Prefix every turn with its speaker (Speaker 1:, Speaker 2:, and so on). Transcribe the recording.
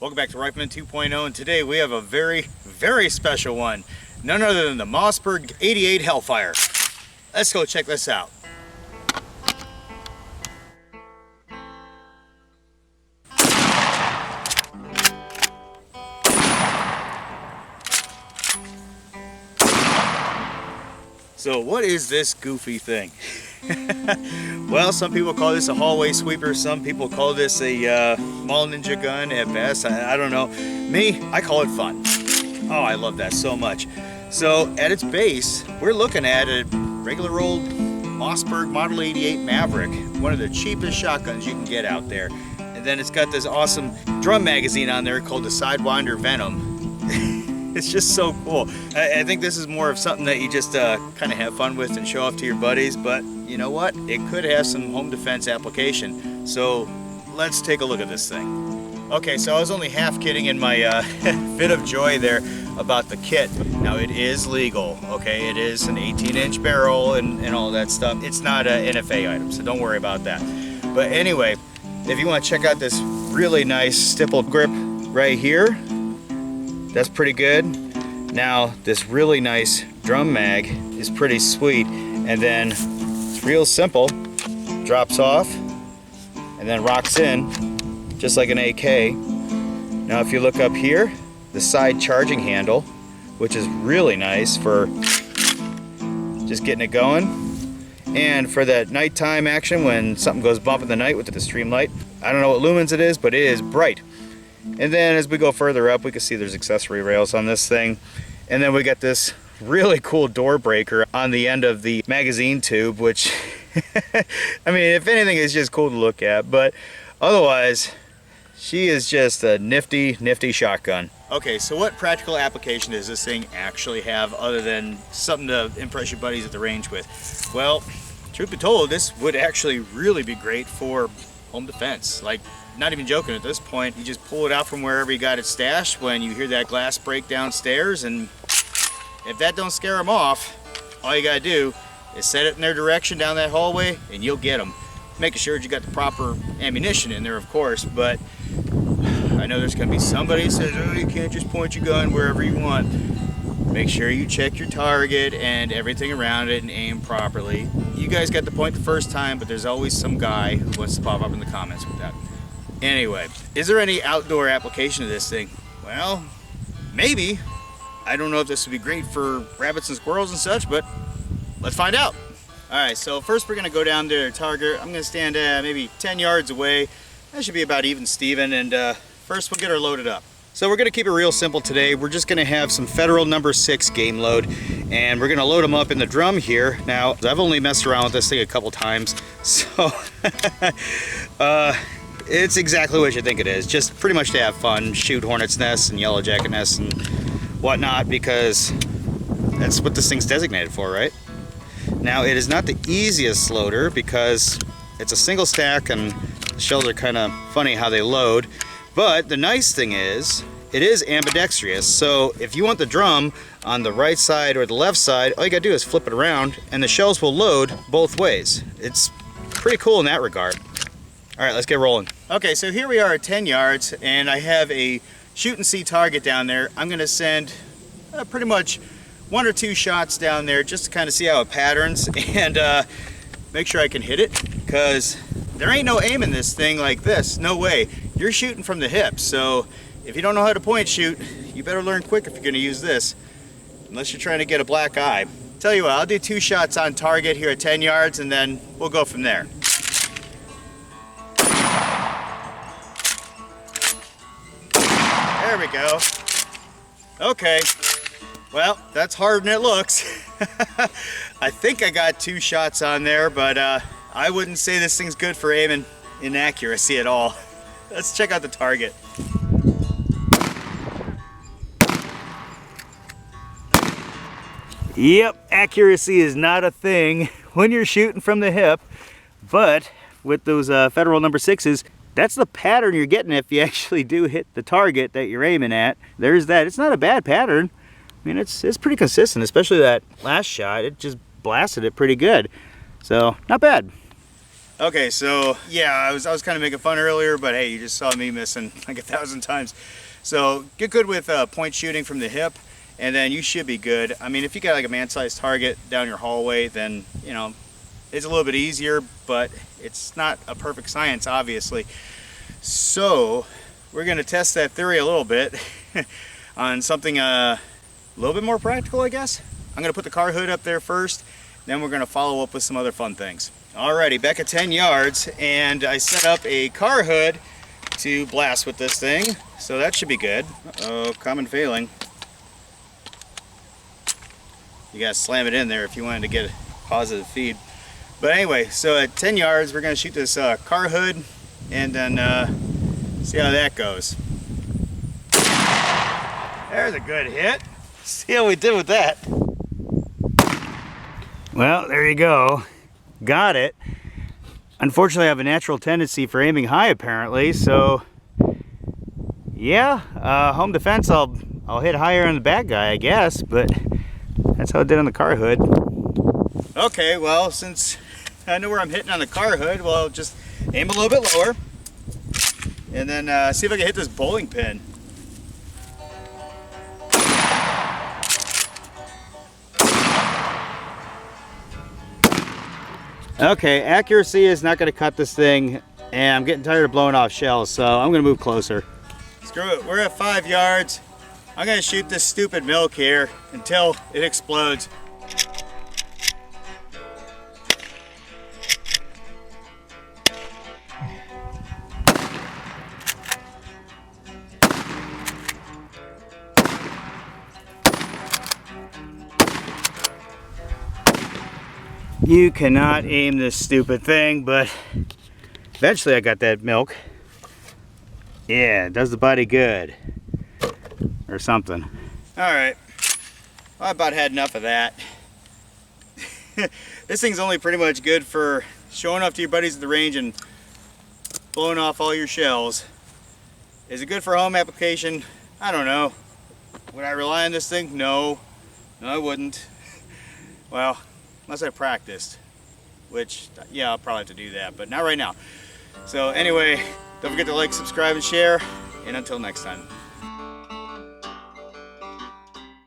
Speaker 1: Welcome back to Rifleman 2.0, and today we have a very, very special one. None other than the Mossberg 88 Hellfire. Let's go check this out. So what is this goofy thing? Well, some people call this a hallway sweeper, some people call this a mall ninja gun at best. I don't know. Me, I call it fun. Oh, I love that so much. So at its base, we're looking at a regular old Mossberg Model 88 Maverick, one of the cheapest shotguns you can get out there. And then it's got this awesome drum magazine on there called the Sidewinder Venom. It's just so cool. I think this is more of something that you just kind of have fun with and show off to your buddies, but you know what? It could have some home defense application. So let's take a look at this thing. Okay, so I was only half kidding in my fit of joy there about the kit. Now it is legal, okay? It is an 18-inch barrel and all that stuff. It's not an NFA item, so don't worry about that. But anyway, if you want to check out this really nice stippled grip right here, that's pretty good. Now this really nice drum mag is pretty sweet, and then it's real simple, drops off and then rocks in just like an AK. Now if you look up here, the side charging handle, which is really nice for just getting it going, and for that nighttime action when something goes bump in the night with the stream light. I don't know what lumens it is, but it is bright. And then as we go further up, we can see there's accessory rails on this thing. And then we got this really cool door breaker on the end of the magazine tube, which, I mean, if anything, is just cool to look at. But otherwise, she is just a nifty, nifty shotgun. Okay, so what practical application does this thing actually have other than something to impress your buddies at the range with? Well, truth be told, this would actually really be great for home defense. Like, not even joking at this point, you just pull it out from wherever you got it stashed when you hear that glass break downstairs, and if that don't scare them off, all you gotta do is set it in their direction down that hallway and you'll get them. Making sure you got the proper ammunition in there, of course, but I know there's gonna be somebody that says, oh, you can't just point your gun wherever you want. Make sure you check your target and everything around it and aim properly. You guys got the point the first time, but there's always some guy who wants to pop up in the comments with that. Anyway, is there any outdoor application of this thing? Well, maybe. I don't know if this would be great for rabbits and squirrels and such, but let's find out. All right, so first we're gonna go down to the target. I'm gonna stand maybe 10 yards away. That should be about even Steven, and first we'll get her loaded up. So we're gonna keep it real simple today. We're just gonna have some Federal number 6 game load, and we're gonna load them up in the drum here. Now, I've only messed around with this thing a couple times, so it's exactly what you think it is. Just pretty much to have fun, shoot hornet's nests and yellow jacket nests and whatnot, because that's what this thing's designated for, right? Now, it is not the easiest loader because it's a single stack and the shells are kind of funny how they load. But the nice thing is, it is ambidextrous. So if you want the drum on the right side or the left side, all you gotta do is flip it around and the shells will load both ways. It's pretty cool in that regard. All right, let's get rolling. Okay, so here we are at 10 yards, and I have a shoot and see target down there. I'm gonna send pretty much 1 or 2 shots down there just to kind of see how it patterns and make sure I can hit it, because there ain't no aim in this thing like this. No way. You're shooting from the hip, so if you don't know how to point shoot, you better learn quick if you're gonna use this, unless you're trying to get a black eye. Tell you what, I'll do 2 shots on target here at 10 yards, and then we'll go from there. There we go. Okay. Well, that's harder than it looks. I think I got 2 shots on there, but I wouldn't say this thing's good for aiming inaccuracy at all. Let's check out the target. Yep, accuracy is not a thing when you're shooting from the hip, but with those Federal number 6s, that's the pattern you're getting if you actually do hit the target that you're aiming at. There's that. It's not a bad pattern. I mean, it's pretty consistent, especially that last shot. It just blasted it pretty good. So, not bad. Okay, so yeah, I was kind of making fun earlier, but hey, you just saw me missing like 1,000 times. So get good with point shooting from the hip, and then you should be good. I mean, if you got like a man-sized target down your hallway, then you know it's a little bit easier, but it's not a perfect science, obviously. So we're gonna test that theory a little bit on something a little bit more practical, I guess. I'm gonna put the car hood up there first, then we're gonna follow up with some other fun things. Alrighty, back at 10 yards, and I set up a car hood to blast with this thing, so that should be good. Uh-oh, common failing. You gotta slam it in there if you wanted to get a positive feed. But anyway, so at 10 yards, we're gonna shoot this car hood, and then see how that goes. There's a good hit. See how we did with that. Well, there you go. Got it. Unfortunately, I have a natural tendency for aiming high, apparently, so yeah, home defense, I'll hit higher on the bad guy, I guess, but that's how I did on the car hood. Okay, well, since I know where I'm hitting on the car hood, well, I'll just aim a little bit lower, and then see if I can hit this bowling pin. Okay, accuracy is not going to cut this thing, and I'm getting tired of blowing off shells, so I'm going to move closer. Screw it, we're at 5 yards. I'm going to shoot this stupid milk here until it explodes. You cannot aim this stupid thing, but eventually I got that milk. Yeah, it does the body good. Or something. Alright, well, I about had enough of that. This thing's only pretty much good for showing off to your buddies at the range and blowing off all your shells. Is it good for home application? I don't know. Would I rely on this thing? No. No, I wouldn't. Well, unless I practiced, which, yeah, I'll probably have to do that, but not right now. So anyway, don't forget to like, subscribe, and share, and until next time.